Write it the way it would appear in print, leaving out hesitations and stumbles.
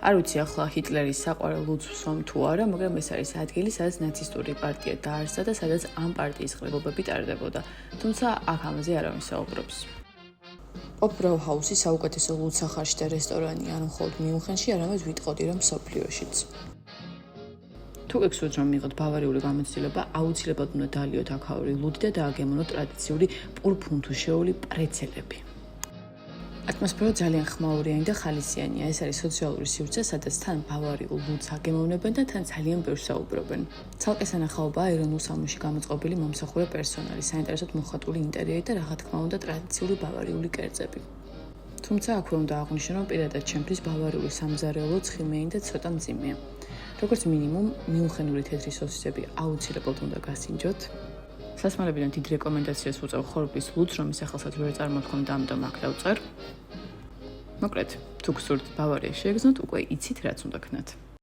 არ ვიცი ახლა ჰიტლერის საყვარელ ლუდს ვსვამ თუ არა, მაგრამ ეს არის ადგილი, სადაც ნაცისტური პარტია დაარსდა და სადაც ამ პარტიის ღირებულებები ტარდებოდა. თუმცა აქ ამაზე არავინ საუბრობს. პოპ ბრაუჰაუსი საუკეთესო ლუდსახარში და რესტორანი არა მხოლოდ მიუნხენში, არამედ ვიტყოდი რომ მსოფლიოშიც. თუ გექცევთ რომ მიიღოთ ბავარიული გამოცდილება, აუცილებლად უნდა დაალიოთ აქაური ლუდი და დააგემონოთ ტრადიციული პურფუნთუშეული პრეცელები. ატმოსფერო ძალიან ხმაურიანი და ხალისიანია. ეს არის სოციალური სივრცე, სადაც თან ბავარიულ ლუდს აგემოვნებენ და თან ძალიან ბევრს საუბრობენ. ცალკე სანახაობაა ეროვნულ სამოსში გამოწყობილი მომსახურე პერსონალი, საინტერესოდ მოხატული ინტერიერი და რა თქმა უნდა ტრადიციული ბავარიული კერძები. თუმცა აქვე უნდა აღვნიშნო, რომ პირადად ჩემთვის ბავარიული სამზარეულო ცხიმიანი და ცოტა მძიმეა. როგორც მინიმუმ, მიუნხენური თეთრი სოსისები აუცილებლად უნდა გასინჯოთ. სასმელებიდან დიდ რეკომენდაციას უწევ ხორბლის ლუდს, რომის სახელსაც ვერ წარმოთქვამ და ამიტომ აქ დავწერ. მოკლედ, თუ გსურთ ბავარიაში შეგრძნოთ, უკვე იცით რაც უნდა ქნათ.